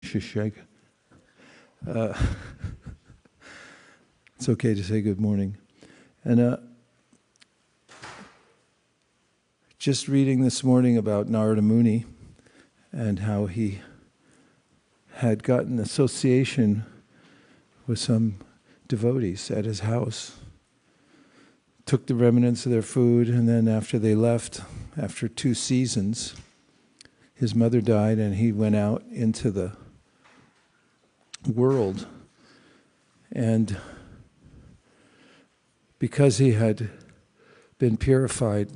Vaiśeṣika. It's okay to say good morning. And just reading this morning about Narada Muni and how he had gotten association with some devotees at his house, took the remnants of their food, and then after they left, after 2 seasons, his mother died and he went out into the world. And because he had been purified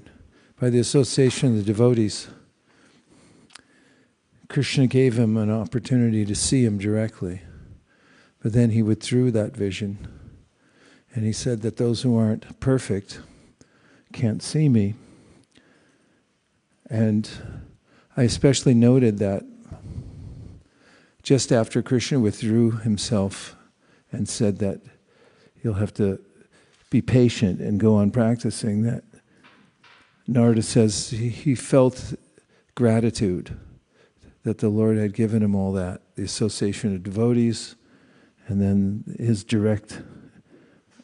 by the association of the devotees, Krishna gave him an opportunity to see him directly. But then he withdrew that vision. And he said that those who aren't perfect can't see me. And I especially noted that just after Krishna withdrew himself and said that you'll have to be patient and go on practicing, that Narada says he felt gratitude that the Lord had given him all that, the association of devotees, and then his direct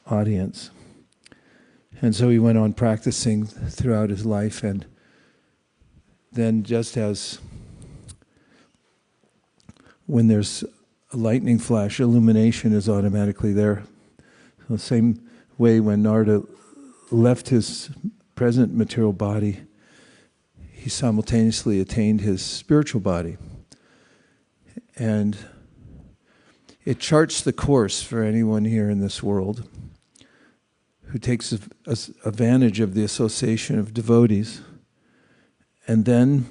audience. And so he went on practicing throughout his life, and then just as when there's a lightning flash, illumination is automatically there. So the same way when Narada left his present material body, he simultaneously attained his spiritual body. And it charts the course for anyone here in this world who takes advantage of the association of devotees and then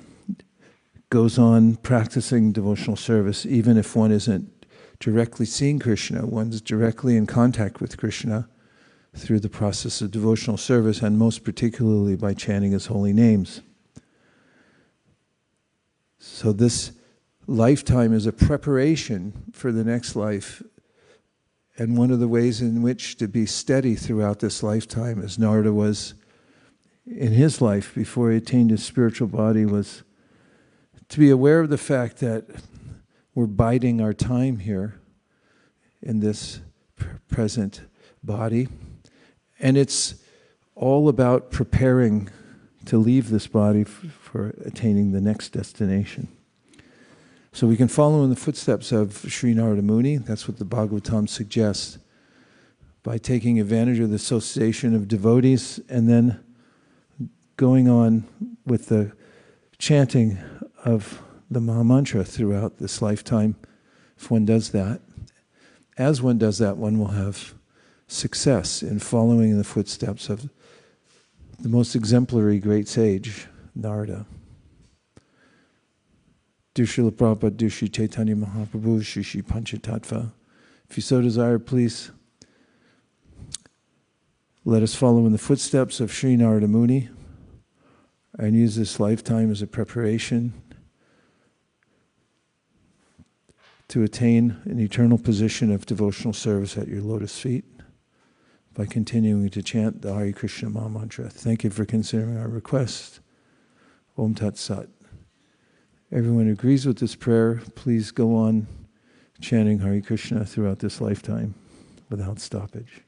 goes on practicing devotional service, even if one isn't directly seeing Krishna, one's directly in contact with Krishna through the process of devotional service, and most particularly by chanting his holy names. So this lifetime is a preparation for the next life, and one of the ways in which to be steady throughout this lifetime, as Narada was in his life before he attained his spiritual body, was to be aware of the fact that we're biding our time here in this present body. And it's all about preparing to leave this body for attaining the next destination. So we can follow in the footsteps of Sri Nārada Muni. That's what the Bhāgavatam suggests, by taking advantage of the association of devotees and then going on with the chanting of the Mahāmantra throughout this lifetime. If one does that, as one does that, one will have success in following in the footsteps of the most exemplary Great Sage Nārada. Srila Prabhupada, Sri Chaitanya Mahaprabhu, Sri Panchatattva. If you so desire, please let us follow in the footsteps of Sri Nārada Muni and use this lifetime as a preparation to attain an eternal position of devotional service at your lotus feet by continuing to chant the Hare Krishna Mahāmantra. Thank you for considering our request. Om Tat Sat. Everyone who agrees with this prayer, please go on chanting Hare Krishna throughout this lifetime without stoppage.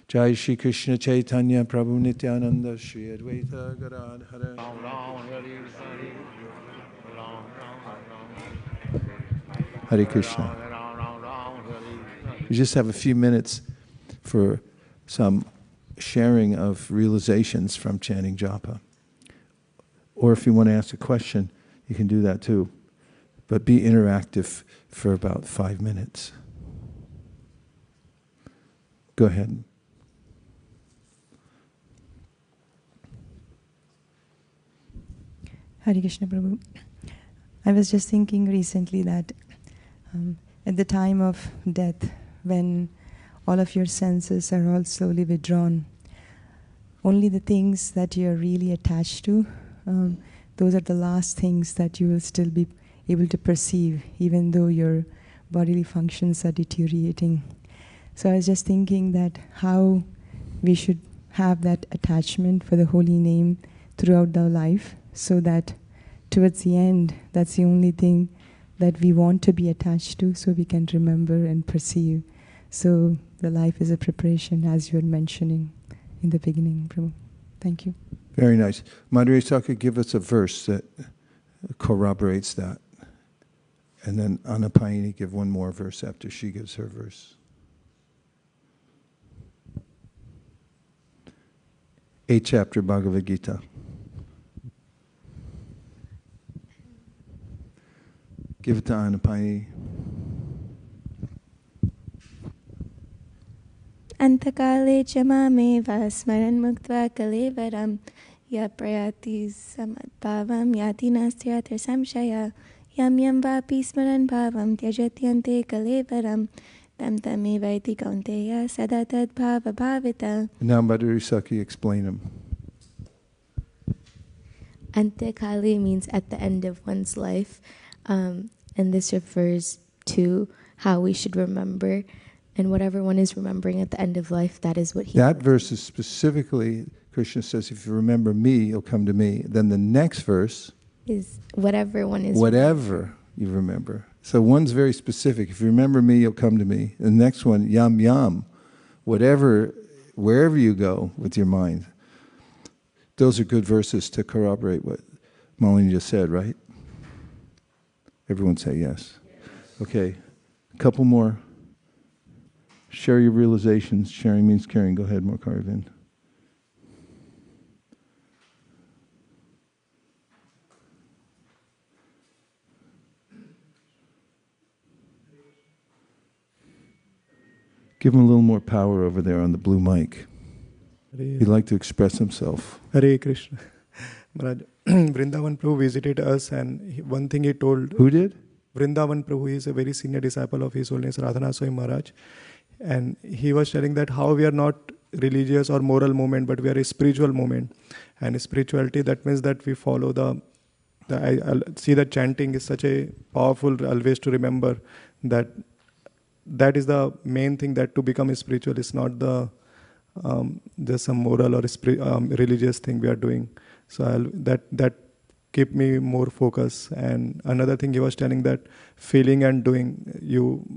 Jai Shri Krishna Chaitanya Prabhu Nityananda Shri Advaita Gadadhara. Hare Krishna. We just have a few minutes for some sharing of realizations from chanting japa. Or if you want to ask a question, you can do that too. But be interactive for about 5 minutes. Go ahead. Hare Krishna Prabhu. I was just thinking recently that at the time of death, when all of your senses are all slowly withdrawn, only the things that you're really attached to, those are the last things that you will still be able to perceive, even though your bodily functions are deteriorating. So I was just thinking that how we should have that attachment for the holy name throughout our life, so that towards the end, that's the only thing that we want to be attached to so we can remember and perceive. So the life is a preparation, as you were mentioning in the beginning, Prabhu. Thank you. Very nice. Vaiśeṣika, give us a verse that corroborates that. And then Anapayini give one more verse after she gives her verse. 8th chapter Bhagavad Gita. Give it to Anapayini. Antakale cha mameva smaran muktva kalevaram ya prayati samadbhavam yati nastyatra samshaya yam yam vapi smaran bhavam tyajatyante kalevaram tam tamevaiti kaunteya sadatad bhava bhavita. Now Vaiśeṣika, explain them. Antakale means at the end of one's life, and this refers to how we should remember. And whatever one is remembering at the end of life, that is what he... That verse is specifically, Krishna says, if you remember me, you'll come to me. Then the next verse... is whatever one is... Whatever you remember. So one's very specific. If you remember me, you'll come to me. And the next one, yam yam. Whatever, wherever you go with your mind. Those are good verses to corroborate what Malini just said, right? Everyone say yes. Okay, a couple more. Share your realizations. Sharing means caring. Go ahead, Mokarvin. Give him a little more power over there on the blue mic. He'd like to express himself. Hare Krishna. Maharaj, Vrindavan Prabhu visited us, and one thing he told... Who did? Vrindavan Prabhu is a very senior disciple of His Holiness Radhana Swami Maharaj. And he was telling that how we are not religious or moral movement, but we are a spiritual movement. And spirituality, that means that we follow I see that chanting is such a powerful always to remember that is the main thing, that to become spiritual is not the just some moral or religious thing we are doing. So that keep me more focused. And another thing he was telling, that feeling and doing,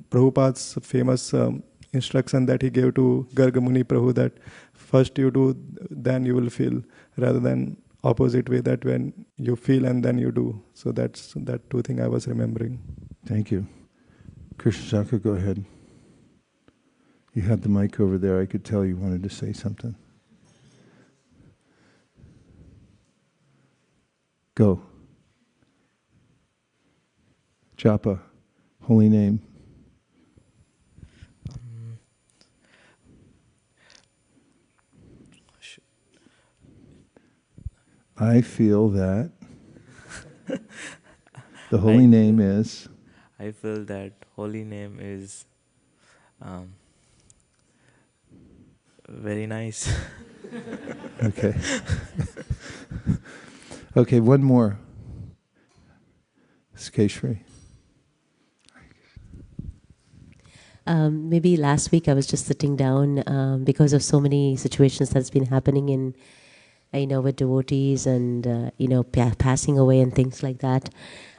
Prabhupada's famous instruction that he gave to Gargamuni Prabhu, that first you do, then you will feel, rather than opposite way, that when you feel and then you do. So that's that two thing I was remembering. Thank you. Krishna, go ahead. You had the mic over there. I could tell you wanted to say something. Go. Japa, holy name. I feel that the holy name is... I feel that holy name is very nice. Okay. Okay, one more. Skre. Maybe last week I was just sitting down because of so many situations that's been happening in, with devotees and, passing away and things like that.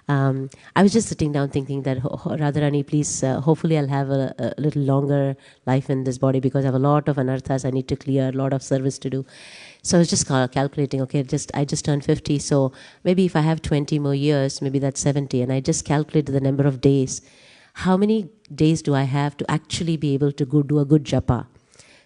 I was just sitting down thinking that, Radharani, please, hopefully I'll have a little longer life in this body, because I have a lot of anarthas I need to clear, a lot of service to do. So I was just calculating, okay, I just turned 50, so maybe if I have 20 more years, maybe that's 70, and I just calculated the number of days. How many days do I have to actually be able to go do a good japa?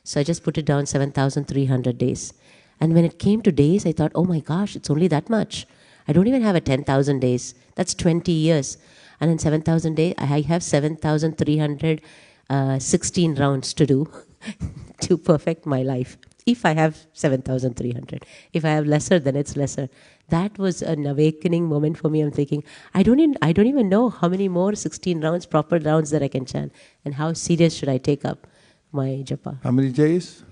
So I just put it down, 7,300 days. And when it came to days, I thought, oh my gosh, it's only that much. I don't even have a 10,000 days. That's 20 years. And in 7,000 days, I have 7,316 rounds to do to perfect my life. If I have 7,300. If I have lesser, then it's lesser. That was an awakening moment for me. I'm thinking, I don't even know how many more 16 rounds, proper rounds that I can chant. And how serious should I take up my japa? How many days?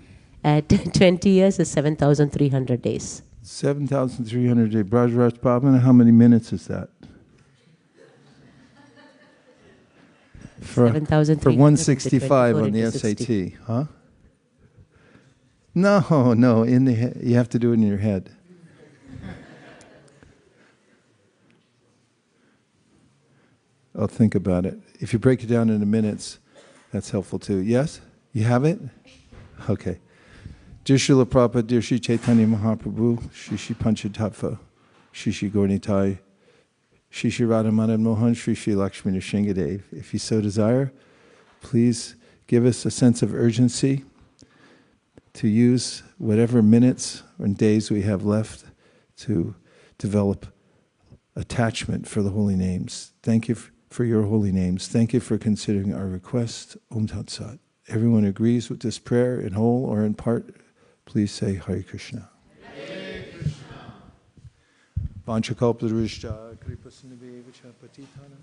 At 20 years is 7,300 days. 7,300 days. Brajraj Pavana, how many minutes is that? For 165 on the SAT, huh? No, in the you have to do it in your head. I'll think about it. If you break it down into minutes, that's helpful too. Yes? You have it? Okay. Dear Srila Prabhupada, dear Sri Chaitanya Mahaprabhu, Shri Shri Panchatattva, Shri Shri Gauranitai, Shri Shri Radha Madan Mohan, Shri Shri Lakshmi Nrsingadev. If you so desire, please give us a sense of urgency to use whatever minutes and days we have left to develop attachment for the holy names. Thank you for your holy names. Thank you for considering our request. Om Tat Sat. Everyone agrees with this prayer in whole or in part. Please say Hare Krishna. Hare Krishna. Vanchakalpadrishta kripasinabhevacha patitanam